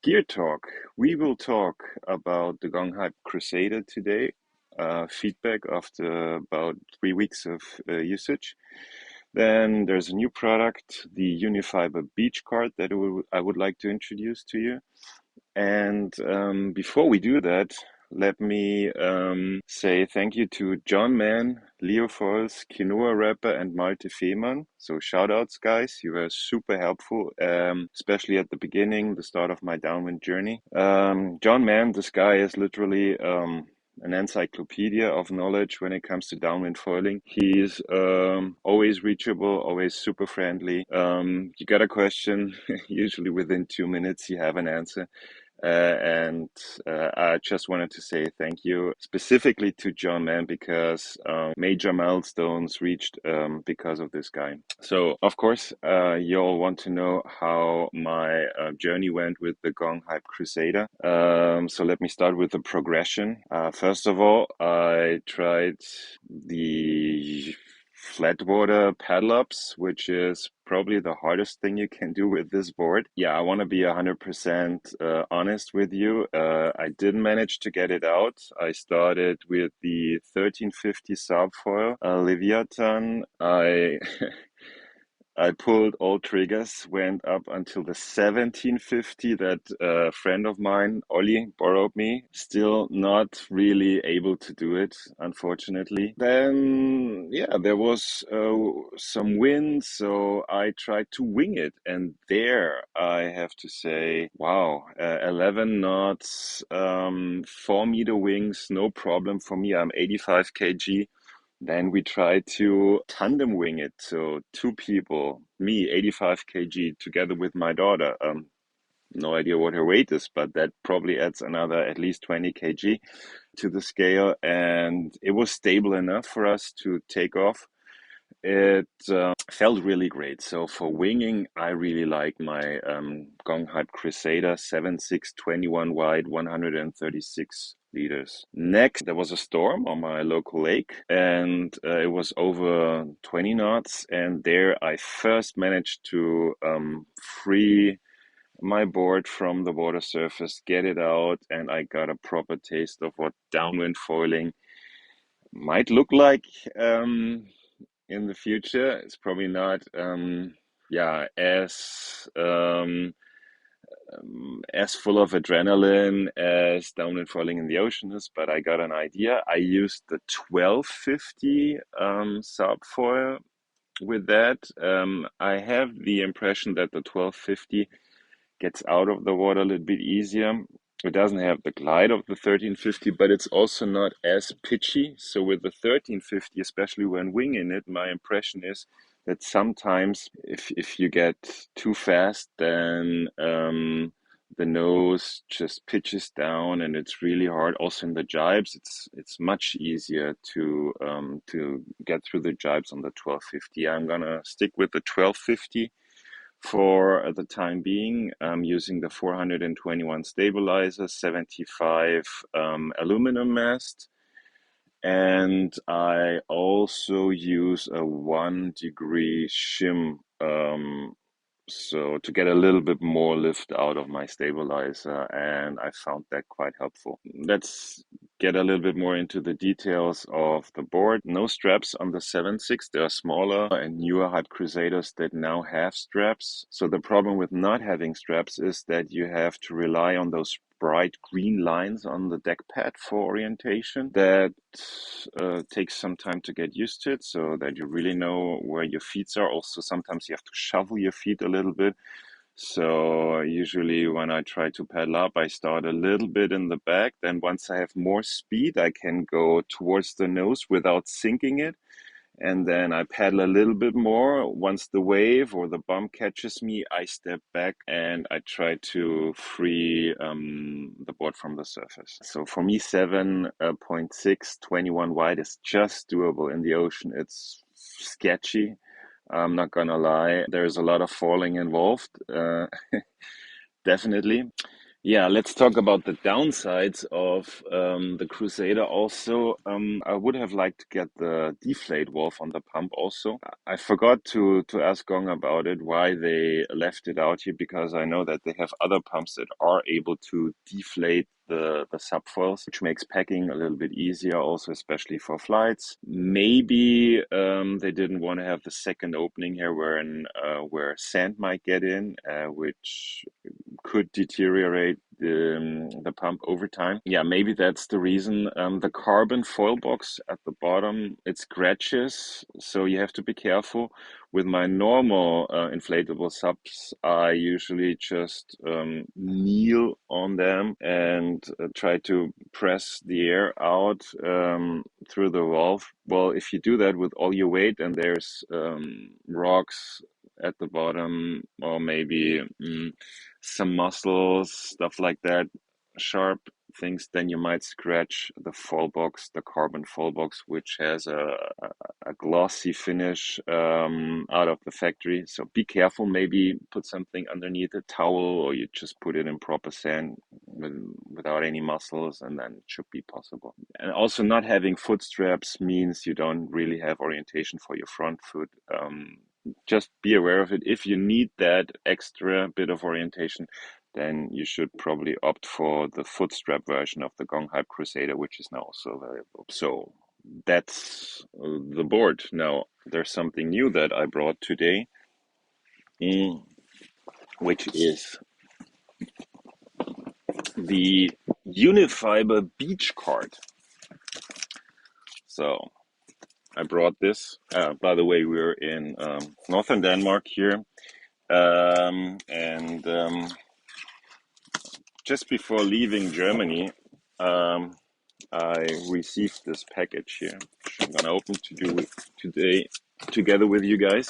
Gear Talk. We will talk about the GONG HIPE Cruzader today. Feedback after about 3 weeks of usage. Then there's a new product, the Unifiber beach card that I would like to introduce to you. And before we do that, let me say thank you to John Mann, Leo Foils, Quinoa Rapper, and Malte Fehmarn. So shout outs, guys. You were super helpful, especially at the beginning, the start of my downwind journey. John Mann, this guy is literally an encyclopedia of knowledge when it comes to downwind foiling. He's always reachable, always super friendly. You got a question, usually within 2 minutes you have an answer. And I just wanted to say thank you specifically to John Mann because major milestones reached because of this guy. So, of course, you all want to know how my journey went with the GONG HIPE Cruzader. So let me start with the progression. First of all, I tried the flat water paddle ups, which is probably the hardest thing you can do with this board. Yeah, I want to be 100% honest with you. I didn't manage to get it out. I started with the 1350 subfoil Leviathan. I pulled all triggers, went up until the 1750 that a friend of mine, Ollie, borrowed me. Still not really able to do it, unfortunately. Then, yeah, there was some wind, so I tried to wing it. And there, I have to say, wow, 11 knots, 4-meter wings, no problem for me. I'm 85 kg. Then we try to tandem wing it. So 2 people, me, 85 kg, together with my daughter. No idea what her weight is, but that probably adds another at least 20 kg to the scale. And it was stable enough for us to take off. It felt really great. So for winging, I really like my GONG HIPE Cruzader 7.6 wide, 136 liters. Next, there was a storm on my local lake, and it was over 20 knots. And there, I first managed to free my board from the water surface, get it out, and I got a proper taste of what downwind foiling might look like. In the future. It's probably not as full of adrenaline as downwind foiling in the ocean is, but I got an idea. I used the 1250 subfoil with that. I have the impression that the 1250 gets out of the water a little bit easier. It doesn't have the glide of the 1350, but it's also not as pitchy. So with the 1350, especially when winging it, my impression is that sometimes if you get too fast, then the nose just pitches down and it's really hard. Also in the jibes, it's much easier to get through the jibes on the 1250. I'm gonna stick with the 1250 for the time being. I'm using the 421 stabilizer, 75 aluminum mast, and I also use a 1-degree shim, so to get a little bit more lift out of my stabilizer, and I found that quite helpful. Let's get a little bit more into the details of the board. No straps on the 7.6. There are smaller and newer HIPE Cruzaders that now have straps. So the problem with not having straps is that you have to rely on those bright green lines on the deck pad for orientation. That takes some time to get used to it so that you really know where your feet are. Also, sometimes you have to shovel your feet a little bit. So usually when I try to paddle up, I start a little bit in the back. Then once I have more speed, I can go towards the nose without sinking it. And then I paddle a little bit more. Once the wave or the bump catches me, I step back and I try to free the board from the surface. So for me, 7.6, 21 wide is just doable. In the ocean, it's sketchy. I'm not gonna lie. There's a lot of falling involved, definitely. Yeah, let's talk about the downsides of the Crusader also. I would have liked to get the deflate valve on the pump also. I forgot to ask Gong about it, why they left it out here, because I know that they have other pumps that are able to deflate the subfoils, which makes packing a little bit easier also, especially for flights. Maybe they didn't want to have the second opening here where sand might get in, which could deteriorate the pump over time. Yeah, maybe that's the reason. The carbon foil box at the bottom, it scratches, so you have to be careful. With my normal inflatable subs, I usually just kneel on them and try to press the air out through the valve. Well, if you do that with all your weight and there's rocks at the bottom, or maybe some muscles, stuff like that, sharp things, then you might scratch the fall box, the carbon fall box, which has a glossy finish out of the factory. So be careful, maybe put something underneath a towel, or you just put it in proper sand without any muscles, and then it should be possible. And also, not having foot straps means you don't really have orientation for your front foot. Just be aware of it. If you need that extra bit of orientation, then you should probably opt for the foot strap version of the GONG HIPE Crusader, which is now also available. So that's the board. Now, there's something new that I brought today, which is the Unifiber beach cart. So I brought this. By the way, we're in northern Denmark here. And just before leaving Germany, I received this package here, which I'm gonna open to do today together with you guys.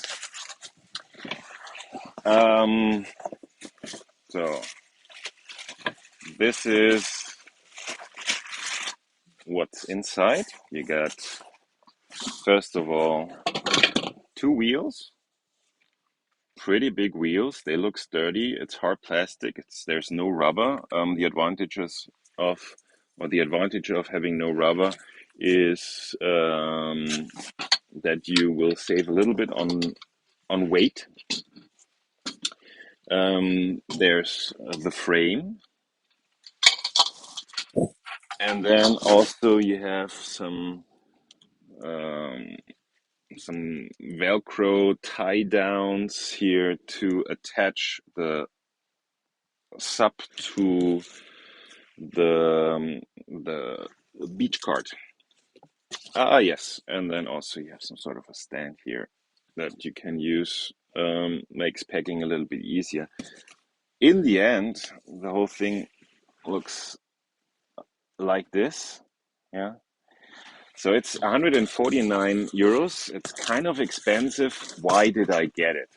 So this is what's inside. You got, first of all, two wheels, pretty big wheels. They look sturdy. It's hard plastic. There's no rubber. The advantage of having no rubber is that you will save a little bit on weight. There's the frame, and then also you have some Velcro tie downs here to attach the SUP to the beach cart. Yes, and then also you have some sort of a stand here that you can use. Makes packing a little bit easier. In the end, the whole thing looks like this. Yeah. So it's 149 euros. It's kind of expensive. Why did I get it?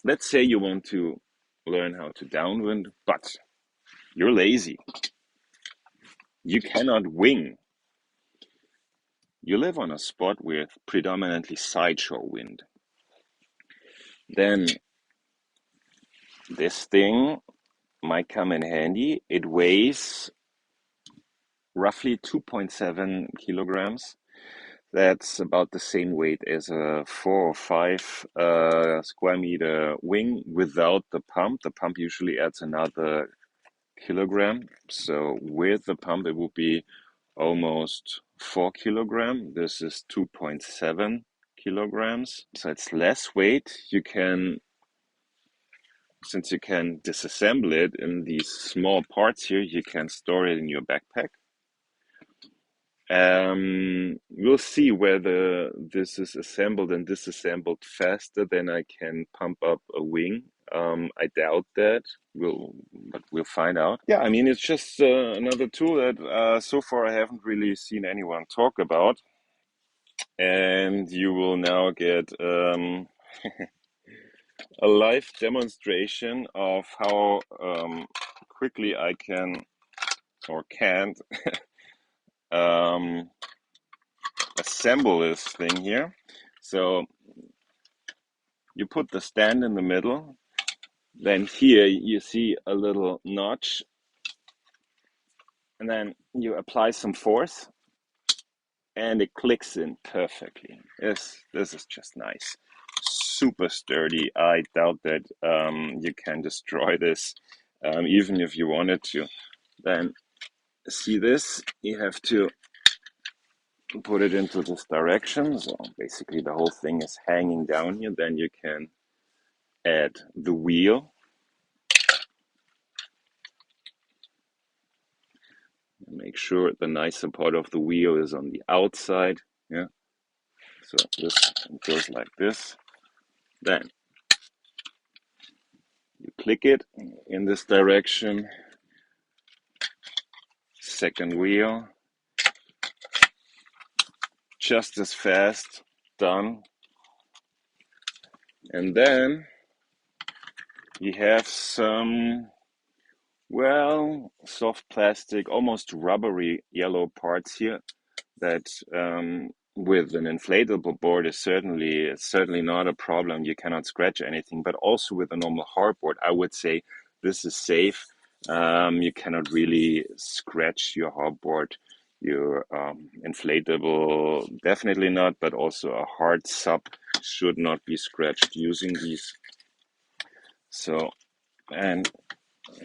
Let's say you want to learn how to downwind, but you're lazy. You cannot wing. You live on a spot with predominantly sideshore wind. Then this thing might come in handy. It weighs roughly 2.7 kilograms. That's about the same weight as a 4 or 5 square meter wing without the pump. The pump usually adds another kilogram. So with the pump, it will be almost 4 kilogram. This is 2.7 kilograms. So it's less weight. Since you can disassemble it in these small parts here, you can store it in your backpack. We'll see whether this is assembled and disassembled faster than I can pump up a wing. I doubt that. But we'll find out. Yeah, I mean, it's just another tool that so far I haven't really seen anyone talk about. And you will now get a live demonstration of how quickly I can or can't assemble this thing here. So you put the stand in the middle, Then here you see a little notch, and then you apply some force and it clicks in perfectly. This is just nice. Super sturdy. I doubt that you can destroy this, even if you wanted to. Then see this, you have to put it into this direction. So basically the whole thing is hanging down here. Then you can add the wheel. Make sure the nicer part of the wheel is on the outside. Yeah. So this goes like this. Then you click it in this direction. Second wheel. Just as fast. Done. And then you have some, well, soft plastic, almost rubbery yellow parts here that with an inflatable board is certainly not a problem. You cannot scratch anything, but also with a normal hardboard, I would say this is safe. You cannot really scratch your hardboard. Your inflatable, definitely not, but also a hard SUP should not be scratched using these. So, and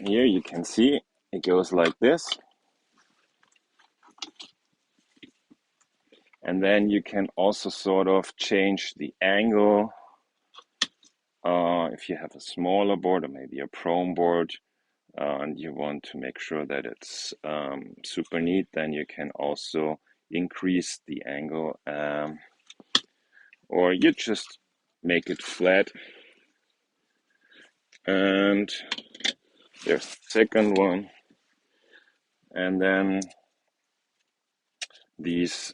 here you can see it goes like this. And then you can also sort of change the angle. If you have a smaller board or maybe a chrome board and you want to make sure that it's super neat, then you can also increase the angle or you just make it flat. And there's the second one. And then these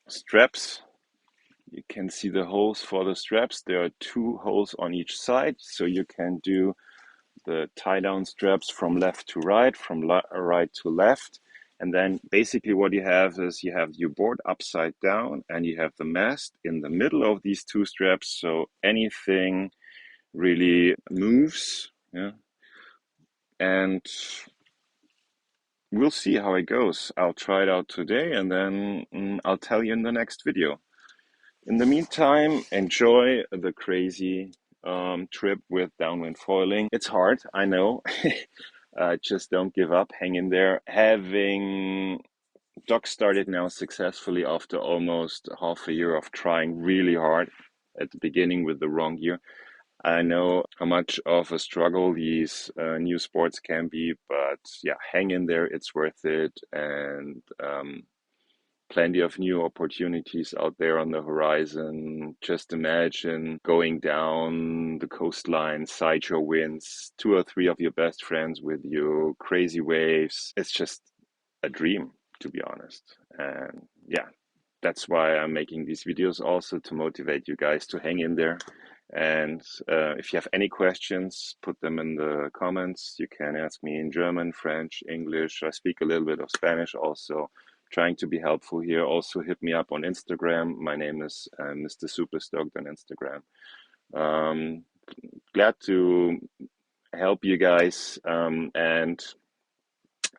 straps. You can see the holes for the straps. There are 2 holes on each side, so you can do the tie-down straps from left to right, from right to left. And then basically what you have is you have your board upside down and you have the mast in the middle of these 2 straps, so anything really moves. Yeah. And we'll see how it goes. I'll try it out today and then I'll tell you in the next video. In the meantime, enjoy the crazy trip with downwind foiling. It's hard, I know. Just don't give up, hang in there. Having dock started now successfully after almost half a year of trying really hard at the beginning with the wrong gear. I know how much of a struggle these new sports can be, but yeah, hang in there, it's worth it. And plenty of new opportunities out there on the horizon. Just imagine going down the coastline, sideshore winds, 2 or 3 of your best friends with you, crazy waves. It's just a dream, to be honest. And yeah, that's why I'm making these videos, also to motivate you guys to hang in there. And if you have any questions, put them in the comments. You can ask me in German, French, English. I speak a little bit of Spanish also. Trying to be helpful here. Also hit me up on Instagram. My name is Mr. Superstoked on Instagram. Glad to help you guys. And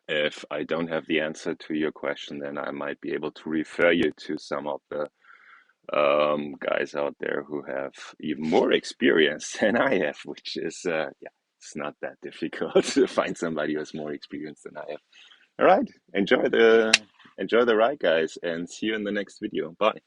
if I don't have the answer to your question, then I might be able to refer you to some of the guys out there who have even more experience than I have, which is, yeah, it's not that difficult to find somebody who has more experience than I have. All right, enjoy the ride, guys, and see you in the next video. Bye.